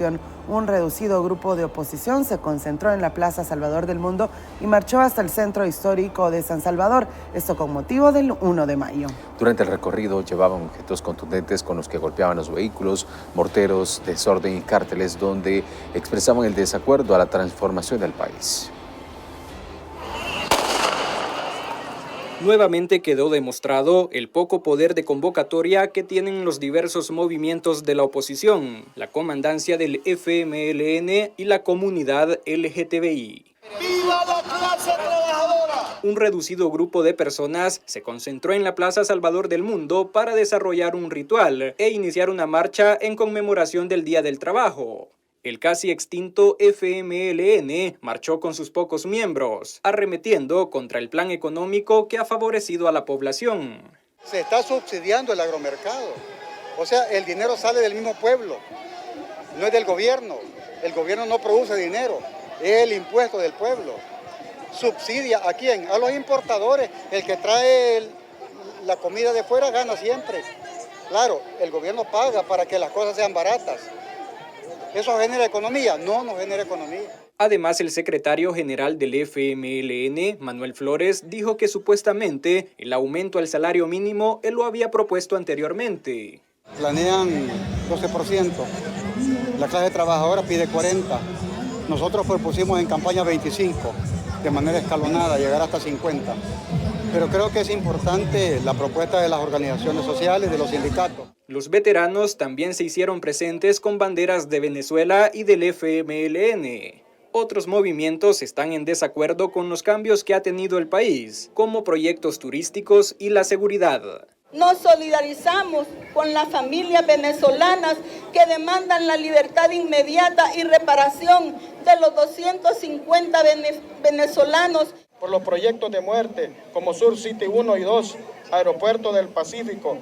población. Un reducido grupo de oposición se concentró en la Plaza Salvador del Mundo y marchó hasta el centro histórico de San Salvador, esto con motivo del 1 de mayo. Durante el recorrido llevaban objetos contundentes con los que golpeaban los vehículos, morteros, desorden y cárteles donde expresaban el desacuerdo a la transformación del país. Nuevamente quedó demostrado el poco poder de convocatoria que tienen los diversos movimientos de la oposición, la comandancia del FMLN y la comunidad LGTBI. ¡Viva la clase trabajadora! Un reducido grupo de personas se concentró en la Plaza Salvador del Mundo para desarrollar un ritual e iniciar una marcha en conmemoración del Día del Trabajo. El casi extinto FMLN marchó con sus pocos miembros, arremetiendo contra el plan económico que ha favorecido a la población. Se está subsidiando el agromercado. O sea, el dinero sale del mismo pueblo, no es del gobierno. El gobierno no produce dinero, es el impuesto del pueblo. ¿Subsidia a quién? A los importadores. El que trae la comida de fuera gana siempre. Claro, el gobierno paga para que las cosas sean baratas. ¿Eso genera economía? No, no genera economía. Además, el secretario general del FMLN, Manuel Flores, dijo que supuestamente el aumento al salario mínimo él lo había propuesto anteriormente. Planean 12%, la clase trabajadora pide 40%. Nosotros propusimos en campaña 25%, de manera escalonada, llegar hasta 50%. Pero creo que es importante la propuesta de las organizaciones sociales, de los sindicatos. Los veteranos también se hicieron presentes con banderas de Venezuela y del FMLN. Otros movimientos están en desacuerdo con los cambios que ha tenido el país, como proyectos turísticos y la seguridad. Nos solidarizamos con las familias venezolanas que demandan la libertad inmediata y reparación de los 250 venezolanos. Por los proyectos de muerte como Sur City 1 y 2, Aeropuerto del Pacífico,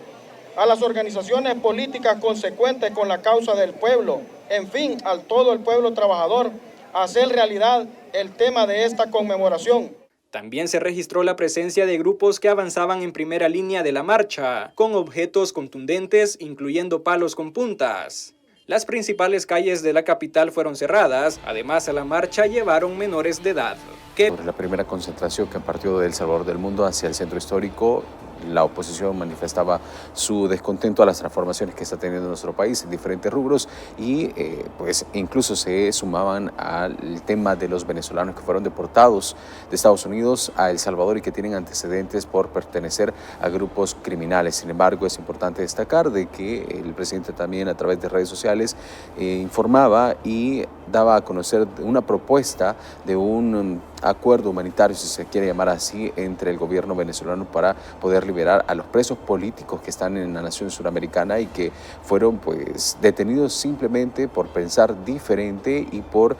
a las organizaciones políticas consecuentes con la causa del pueblo, en fin, a todo el pueblo trabajador, a hacer realidad el tema de esta conmemoración. También se registró la presencia de grupos que avanzaban en primera línea de la marcha, con objetos contundentes, incluyendo palos con puntas. Las principales calles de la capital fueron cerradas, además a la marcha llevaron menores de edad. Sobre la primera concentración que partió de El Salvador del Mundo hacia el centro histórico, la oposición manifestaba su descontento a las transformaciones que está teniendo nuestro país en diferentes rubros y pues incluso se sumaban al tema de los venezolanos que fueron deportados de Estados Unidos a El Salvador y que tienen antecedentes por pertenecer a grupos criminales. Sin embargo, es importante destacar de que el presidente también a través de redes sociales informaba y daba a conocer una propuesta de un acuerdo humanitario, si se quiere llamar así, entre el gobierno venezolano para poder liberar a los presos políticos que están en la nación suramericana y que fueron pues detenidos simplemente por pensar diferente y por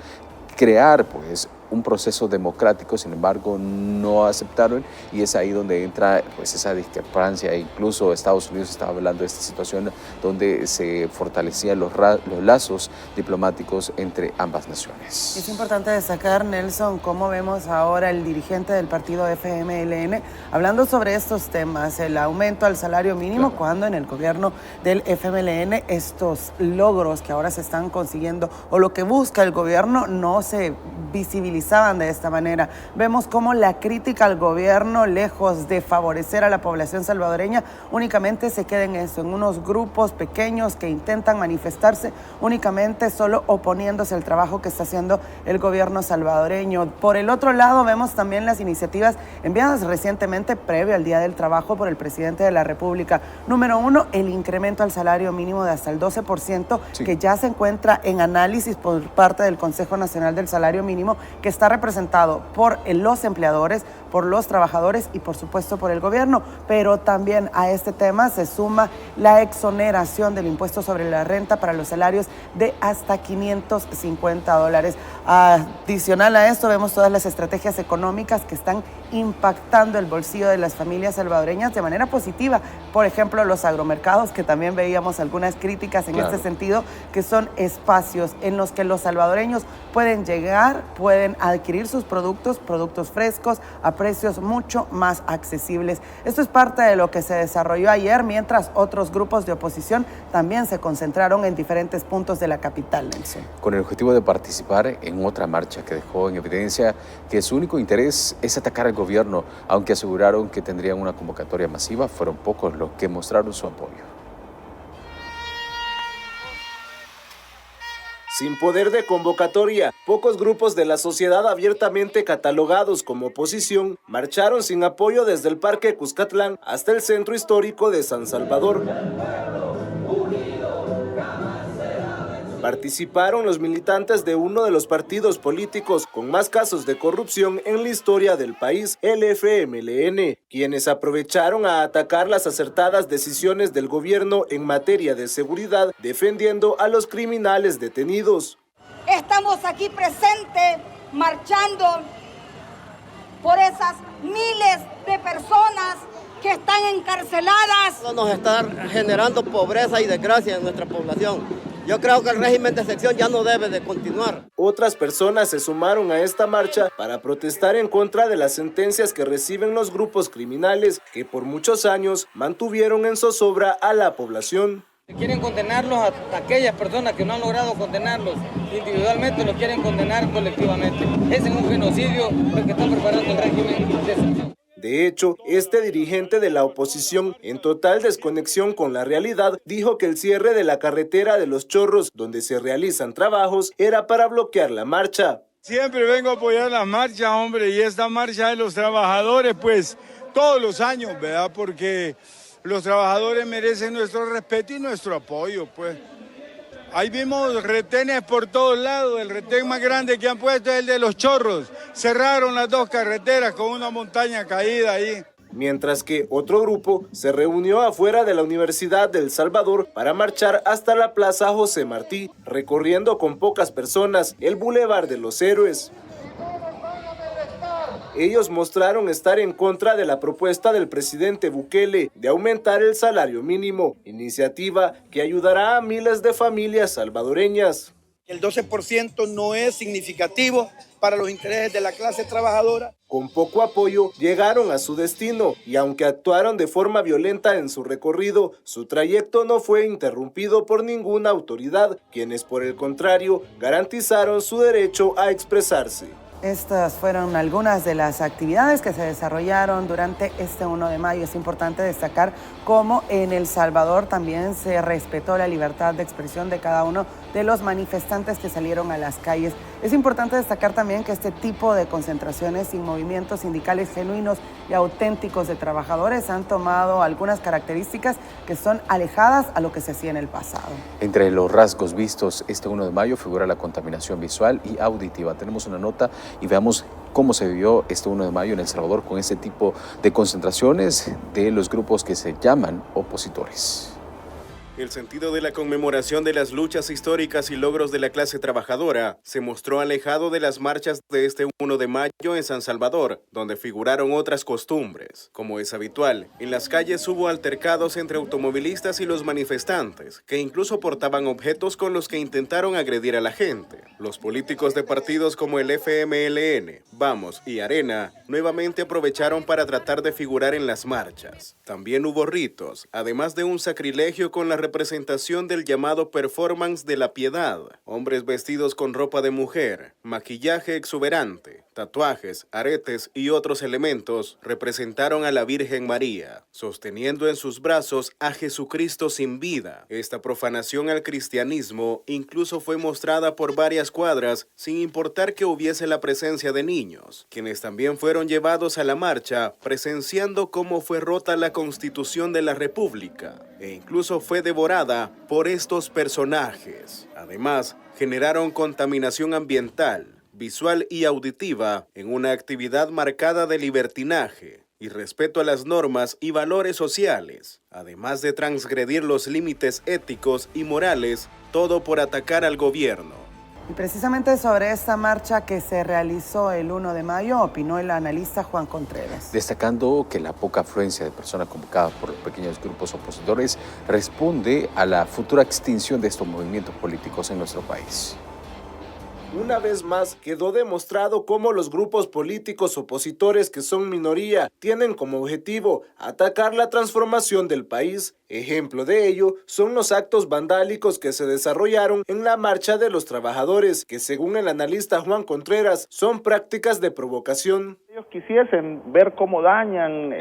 crear pues un proceso democrático. Sin embargo no aceptaron y es ahí donde entra pues esa discrepancia. Incluso Estados Unidos estaba hablando de esta situación donde se fortalecían los lazos diplomáticos entre ambas naciones. Es importante destacar, Nelson, cómo vemos ahora el dirigente del partido FMLN hablando sobre estos temas, el aumento al salario mínimo, claro, cuando en el gobierno del FMLN estos logros que ahora se están consiguiendo o lo que busca el gobierno no se visibilizaban de esta manera. Vemos cómo la crítica al gobierno, lejos de favorecer a la población salvadoreña, únicamente se queda en eso, en unos grupos pequeños que intentan manifestarse únicamente solo oponiéndose al trabajo que está haciendo el gobierno salvadoreño. Por el otro lado, vemos también las iniciativas enviadas recientemente previo al Día del Trabajo por el presidente de la República. Número 1, el incremento al salario mínimo de hasta el 12%, sí, que ya se encuentra en análisis por parte del Consejo Nacional del Salario Mínimo, que está representado por los empleadores, por los trabajadores y por supuesto por el gobierno, pero también a este tema se suma la exoneración del impuesto sobre la renta para los salarios de hasta $550. Adicional a esto vemos todas las estrategias económicas que están impactando el bolsillo de las familias salvadoreñas de manera positiva. Por ejemplo, los agromercados, que también veíamos algunas críticas en este sentido, que son espacios en los que los salvadoreños pueden llegar, pueden a adquirir sus productos frescos a precios mucho más accesibles. Esto es parte de lo que se desarrolló ayer, mientras otros grupos de oposición también se concentraron en diferentes puntos de la capital, Nelson. Con el objetivo de participar en otra marcha que dejó en evidencia que su único interés es atacar al gobierno, aunque aseguraron que tendrían una convocatoria masiva, fueron pocos los que mostraron su apoyo. Sin poder de convocatoria, pocos grupos de la sociedad abiertamente catalogados como oposición marcharon sin apoyo desde el Parque Cuscatlán hasta el centro histórico de San Salvador. Participaron los militantes de uno de los partidos políticos con más casos de corrupción en la historia del país, el FMLN, quienes aprovecharon a atacar las acertadas decisiones del gobierno en materia de seguridad, defendiendo a los criminales detenidos. Estamos aquí presentes, marchando por esas miles de personas que están encarceladas. Nos está generando pobreza y desgracia en nuestra población. Yo creo que el régimen de excepción ya no debe de continuar. Otras personas se sumaron a esta marcha para protestar en contra de las sentencias que reciben los grupos criminales que por muchos años mantuvieron en zozobra a la población. Quieren condenarlos a aquellas personas que no han logrado condenarlos individualmente, los quieren condenar colectivamente. Ese es un genocidio lo que está preparando el régimen de excepción. De hecho, este dirigente de la oposición, en total desconexión con la realidad, dijo que el cierre de la carretera de Los Chorros, donde se realizan trabajos, era para bloquear la marcha. Siempre vengo a apoyar la marcha, hombre, y esta marcha de los trabajadores, pues, todos los años, ¿verdad? Porque los trabajadores merecen nuestro respeto y nuestro apoyo, pues. Ahí vimos retenes por todos lados. El retén más grande que han puesto es el de Los Chorros. Cerraron las dos carreteras con una montaña caída ahí. Mientras que otro grupo se reunió afuera de la Universidad de El Salvador para marchar hasta la Plaza José Martí, recorriendo con pocas personas el Boulevard de los Héroes. Ellos mostraron estar en contra de la propuesta del presidente Bukele de aumentar el salario mínimo, iniciativa que ayudará a miles de familias salvadoreñas. El 12% no es significativo para los intereses de la clase trabajadora. Con poco apoyo llegaron a su destino y aunque actuaron de forma violenta en su recorrido, su trayecto no fue interrumpido por ninguna autoridad, quienes por el contrario garantizaron su derecho a expresarse. Estas fueron algunas de las actividades que se desarrollaron durante este 1 de mayo. Es importante destacar cómo en El Salvador también se respetó la libertad de expresión de cada uno de los manifestantes que salieron a las calles. Es importante destacar también que este tipo de concentraciones y movimientos sindicales genuinos y auténticos de trabajadores han tomado algunas características que son alejadas a lo que se hacía en el pasado. Entre los rasgos vistos este 1 de mayo figura la contaminación visual y auditiva. Tenemos una nota y veamos cómo se vivió este 1 de mayo en El Salvador con este tipo de concentraciones de los grupos que se llaman opositores. El sentido de la conmemoración de las luchas históricas y logros de la clase trabajadora se mostró alejado de las marchas de este 1 de mayo en San Salvador, donde figuraron otras costumbres. Como es habitual, en las calles hubo altercados entre automovilistas y los manifestantes, que incluso portaban objetos con los que intentaron agredir a la gente. Los políticos de partidos como el FMLN, Vamos y Arena nuevamente aprovecharon para tratar de figurar en las marchas. También hubo ritos, además de un sacrilegio con la representación del llamado performance de la piedad. Hombres vestidos con ropa de mujer, maquillaje exuberante, tatuajes, aretes y otros elementos representaron a la Virgen María, sosteniendo en sus brazos a Jesucristo sin vida. Esta profanación al cristianismo incluso fue mostrada por varias cuadras sin importar que hubiese la presencia de niños, quienes también fueron llevados a la marcha presenciando cómo fue rota la Constitución de la República e incluso fue devorada por estos personajes. Además, generaron contaminación ambiental, visual y auditiva en una actividad marcada de libertinaje y respeto a las normas y valores sociales, además de transgredir los límites éticos y morales, todo por atacar al gobierno. Y precisamente sobre esta marcha que se realizó el 1 de mayo, opinó el analista Juan Contreras. Destacando que la poca afluencia de personas convocadas por los pequeños grupos opositores responde a la futura extinción de estos movimientos políticos en nuestro país. Una vez más quedó demostrado cómo los grupos políticos opositores que son minoría tienen como objetivo atacar la transformación del país. Ejemplo de ello son los actos vandálicos que se desarrollaron en la Marcha de los Trabajadores, que según el analista Juan Contreras son prácticas de provocación. Ellos quisiesen ver cómo dañan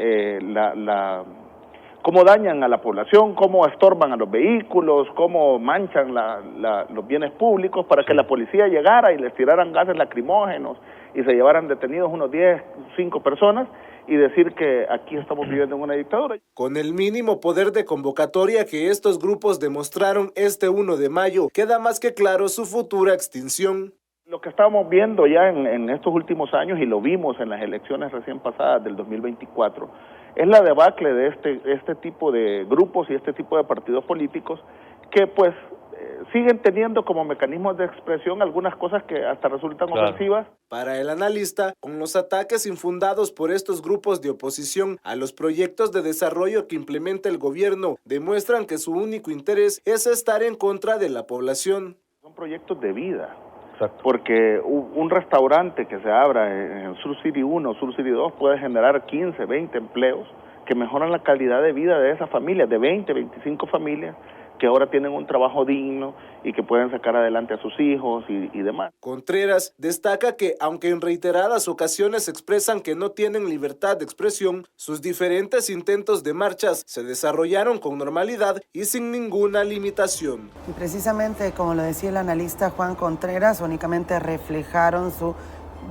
cómo dañan a la población, cómo estorban a los vehículos, cómo manchan los bienes públicos para que la policía llegara y les tiraran gases lacrimógenos y se llevaran detenidos unos 5 personas y decir que aquí estamos viviendo en una dictadura. Con el mínimo poder de convocatoria que estos grupos demostraron este 1 de mayo, queda más que claro su futura extinción. Lo que estamos viendo ya en estos últimos años, y lo vimos en las elecciones recién pasadas del 2024, es la debacle de este tipo de grupos y este tipo de partidos políticos que pues siguen teniendo como mecanismos de expresión algunas cosas que hasta resultan ofensivas. Para el analista, con los ataques infundados por estos grupos de oposición a los proyectos de desarrollo que implementa el gobierno, demuestran que su único interés es estar en contra de la población. Son proyectos de vida. Porque un restaurante que se abra en Sur City 1, Sur City 2 puede generar 15, 20 empleos que mejoran la calidad de vida de esas familias, de 20, 25 familias que ahora tienen un trabajo digno y que pueden sacar adelante a sus hijos y demás. Contreras destaca que, aunque en reiteradas ocasiones expresan que no tienen libertad de expresión, sus diferentes intentos de marchas se desarrollaron con normalidad y sin ninguna limitación. Y precisamente, como lo decía el analista Juan Contreras, únicamente reflejaron su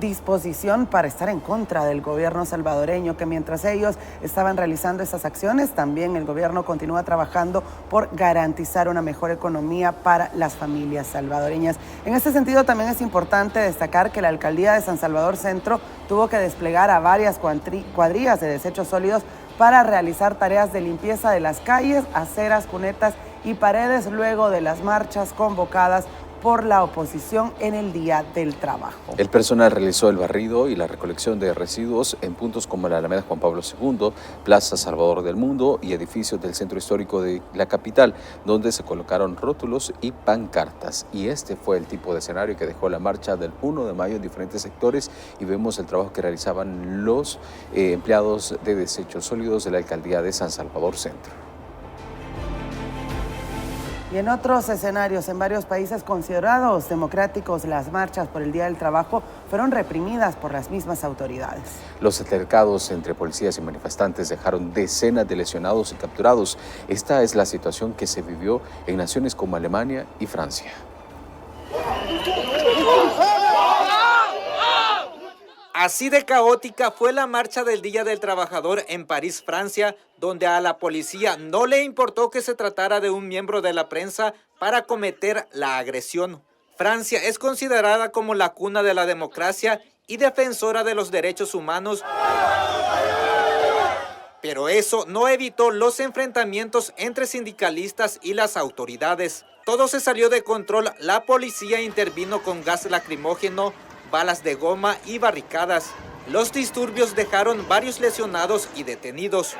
disposición para estar en contra del gobierno salvadoreño, que mientras ellos estaban realizando esas acciones, también el gobierno continúa trabajando por garantizar una mejor economía para las familias salvadoreñas. En este sentido, también es importante destacar que la alcaldía de San Salvador Centro tuvo que desplegar a varias cuadrillas de desechos sólidos para realizar tareas de limpieza de las calles, aceras, cunetas y paredes luego de las marchas convocadas por la oposición en el Día del Trabajo. El personal realizó el barrido y la recolección de residuos en puntos como la Alameda Juan Pablo II, Plaza Salvador del Mundo y edificios del centro histórico de la capital, donde se colocaron rótulos y pancartas. Y este fue el tipo de escenario que dejó la marcha del 1 de mayo en diferentes sectores, y vemos el trabajo que realizaban los empleados de desechos sólidos de la alcaldía de San Salvador Centro. Y en otros escenarios, en varios países considerados democráticos, las marchas por el Día del Trabajo fueron reprimidas por las mismas autoridades. Los altercados entre policías y manifestantes dejaron decenas de lesionados y capturados. Esta es la situación que se vivió en naciones como Alemania y Francia. Así de caótica fue la marcha del Día del Trabajador en París, Francia, donde a la policía no le importó que se tratara de un miembro de la prensa para cometer la agresión. Francia es considerada como la cuna de la democracia y defensora de los derechos humanos, pero eso no evitó los enfrentamientos entre sindicalistas y las autoridades. Todo se salió de control, la policía intervino con gas lacrimógeno, balas de goma y barricadas. Los disturbios dejaron varios lesionados y detenidos.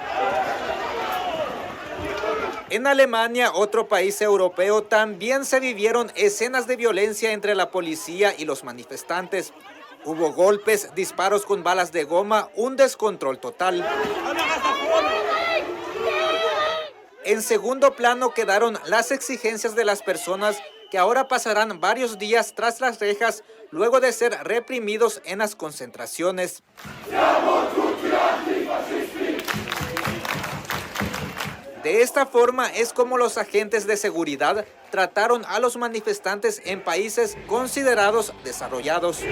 En Alemania, otro país europeo, también se vivieron escenas de violencia entre la policía y los manifestantes. Hubo golpes, disparos con balas de goma, un descontrol total. En segundo plano quedaron las exigencias de las personas que ahora pasarán varios días tras las rejas luego de ser reprimidos en las concentraciones. De esta forma es como los agentes de seguridad trataron a los manifestantes en países considerados desarrollados.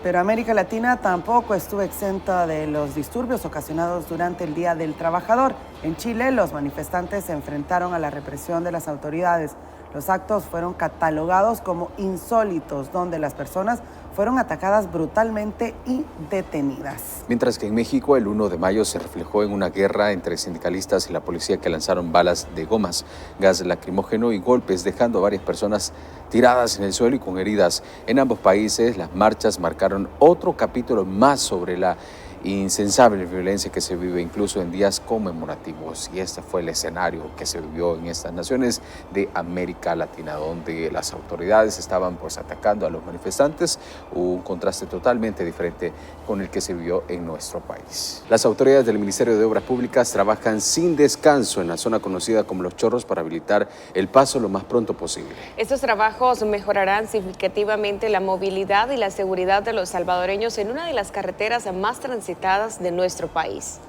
Pero América Latina tampoco estuvo exenta de los disturbios ocasionados durante el Día del Trabajador. En Chile, los manifestantes se enfrentaron a la represión de las autoridades. Los actos fueron catalogados como insólitos, donde las personas fueron atacadas brutalmente y detenidas. Mientras que en México el 1 de mayo se reflejó en una guerra entre sindicalistas y la policía que lanzaron balas de gomas, gas lacrimógeno y golpes, dejando a varias personas tiradas en el suelo y con heridas. En ambos países las marchas marcaron otro capítulo más sobre la insensable violencia que se vive incluso en días conmemorativos, y este fue el escenario que se vivió en estas naciones de América Latina, donde las autoridades estaban pues atacando a los manifestantes, un contraste totalmente diferente con el que se vivió en nuestro país. Las autoridades del Ministerio de Obras Públicas trabajan sin descanso en la zona conocida como Los Chorros para habilitar el paso lo más pronto posible. Estos trabajos mejorarán significativamente la movilidad y la seguridad de los salvadoreños en una de las carreteras más transitadas de nuestro país.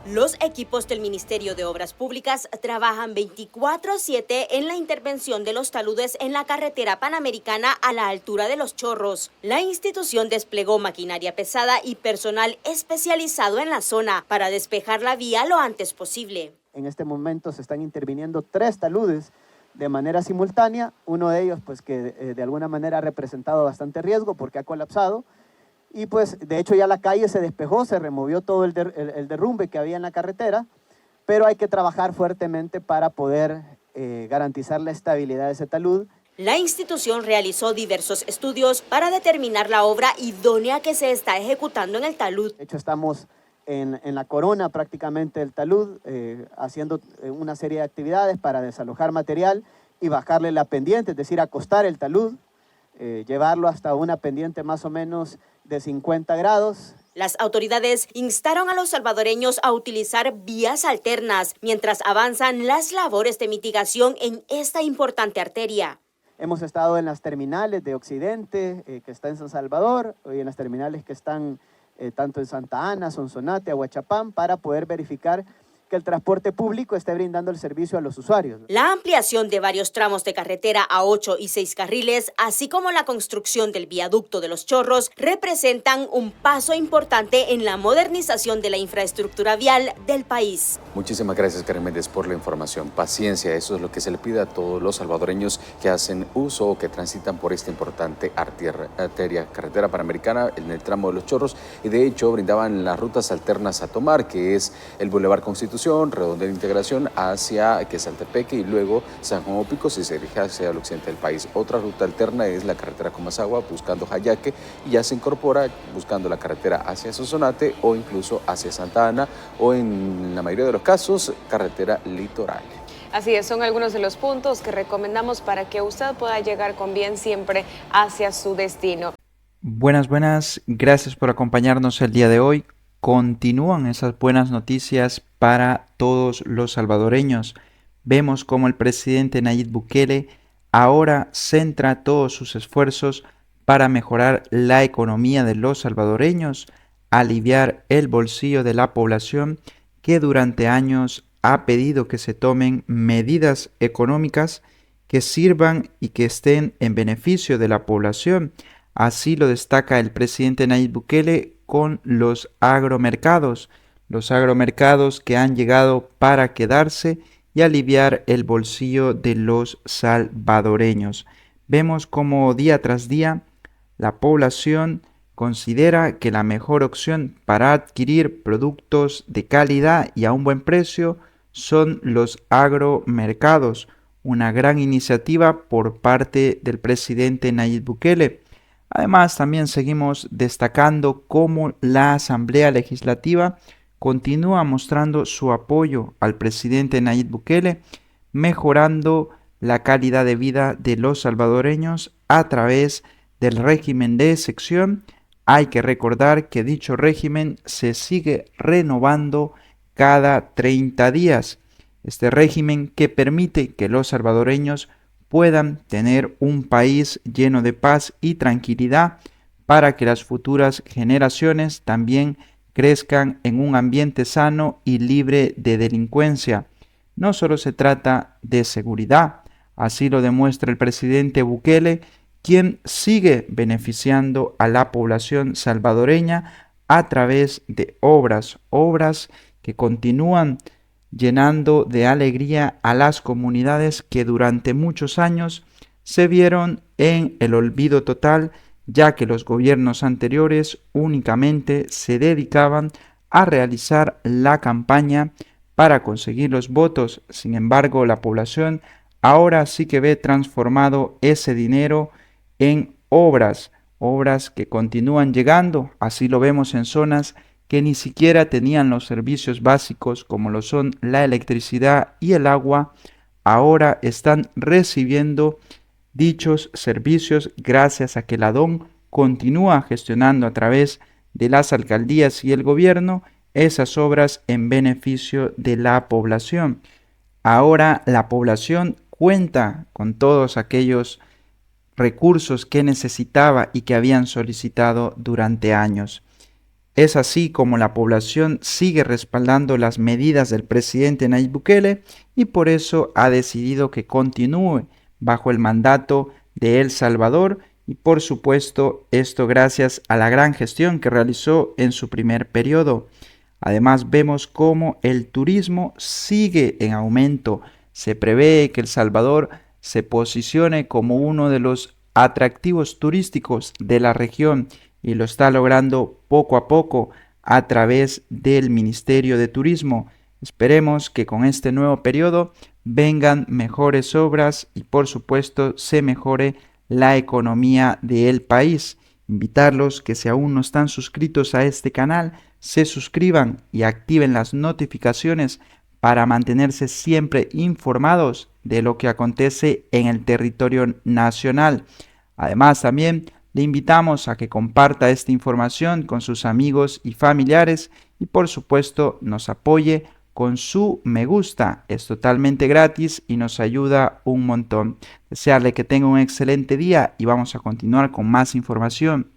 Los equipos del Ministerio de Obras Públicas trabajan 24/7 en la intervención de los taludes en la carretera panamericana a la altura de Los Chorros. La institución desplegó maquinaria pesada y personal especializado en la zona para despejar la vía lo antes posible. En este momento se están interviniendo 3 taludes de manera simultánea, uno de ellos pues que de alguna manera ha representado bastante riesgo porque ha colapsado. Y pues de hecho ya la calle se despejó, se removió todo el derrumbe que había en la carretera, pero hay que trabajar fuertemente para poder garantizar la estabilidad de ese talud. La institución realizó diversos estudios para determinar la obra idónea que se está ejecutando en el talud. De hecho estamos en la corona prácticamente del talud, haciendo una serie de actividades para desalojar material y bajarle la pendiente, es decir, acostar el talud, llevarlo hasta una pendiente más o menos de 50 grados. Las autoridades instaron a los salvadoreños a utilizar vías alternas mientras avanzan las labores de mitigación en esta importante arteria. Hemos estado en las terminales de Occidente, que está en San Salvador, y en las terminales que están tanto en Santa Ana, Sonsonate, Aguachapán, para poder verificar que el transporte público esté brindando el servicio a los usuarios. La ampliación de varios tramos de carretera a 8 y 6 carriles, así como la construcción del viaducto de Los Chorros, representan un paso importante en la modernización de la infraestructura vial del país. Muchísimas gracias, Karen Méndez, por la información. Paciencia, eso es lo que se le pide a todos los salvadoreños que hacen uso o que transitan por esta importante arteria carretera panamericana en el tramo de Los Chorros, y de hecho brindaban las rutas alternas a tomar, que es el Boulevard Constitución, Redondela Integración hacia Quesaltepeque y luego San Juan Opico si se dirige hacia el occidente del país. Otra ruta alterna es la carretera Comasagua buscando Jayaque, y ya se incorpora buscando la carretera hacia Sonsonate o incluso hacia Santa Ana, o en la mayoría de los casos carretera litoral. Así es, son algunos de los puntos que recomendamos para que usted pueda llegar con bien siempre hacia su destino. Buenas, gracias por acompañarnos el día de hoy. Continúan esas buenas noticias para todos los salvadoreños. Vemos cómo el presidente Nayib Bukele ahora centra todos sus esfuerzos para mejorar la economía de los salvadoreños, aliviar el bolsillo de la población que durante años ha pedido que se tomen medidas económicas que sirvan y que estén en beneficio de la población. Así lo destaca el presidente Nayib Bukele con los agromercados que han llegado para quedarse y aliviar el bolsillo de los salvadoreños. Vemos como día tras día la población considera que la mejor opción para adquirir productos de calidad y a un buen precio son los agromercados, una gran iniciativa por parte del presidente Nayib Bukele. Además, también seguimos destacando cómo la Asamblea Legislativa continúa mostrando su apoyo al presidente Nayib Bukele, mejorando la calidad de vida de los salvadoreños a través del régimen de excepción. Hay que recordar que dicho régimen se sigue renovando cada 30 días. Este régimen que permite que los salvadoreños puedan tener un país lleno de paz y tranquilidad para que las futuras generaciones también crezcan en un ambiente sano y libre de delincuencia. No solo se trata de seguridad, así lo demuestra el presidente Bukele, quien sigue beneficiando a la población salvadoreña a través de obras que continúan llenando de alegría a las comunidades que durante muchos años se vieron en el olvido total, ya que los gobiernos anteriores únicamente se dedicaban a realizar la campaña para conseguir los votos. Sin embargo, la población ahora sí que ve transformado ese dinero en obras que continúan llegando. Así lo vemos en zonas que ni siquiera tenían los servicios básicos como lo son la electricidad y el agua, ahora están recibiendo dichos servicios gracias a que la DON continúa gestionando a través de las alcaldías y el gobierno esas obras en beneficio de la población. Ahora la población cuenta con todos aquellos recursos que necesitaba y que habían solicitado durante años. Es así como la población sigue respaldando las medidas del presidente Nayib Bukele y por eso ha decidido que continúe bajo el mandato de El Salvador y por supuesto esto gracias a la gran gestión que realizó en su primer periodo. Además vemos cómo el turismo sigue en aumento. Se prevé que El Salvador se posicione como uno de los atractivos turísticos de la región y lo está logrando poco a poco a través del Ministerio de Turismo. Esperemos que con este nuevo periodo vengan mejores obras y por supuesto se mejore la economía del país. Invitarlos que si aún no están suscritos a este canal, se suscriban y activen las notificaciones para mantenerse siempre informados de lo que acontece en el territorio nacional. Además, también le invitamos a que comparta esta información con sus amigos y familiares y por supuesto nos apoye con su me gusta. Es totalmente gratis y nos ayuda un montón. Desearle que tenga un excelente día y vamos a continuar con más información.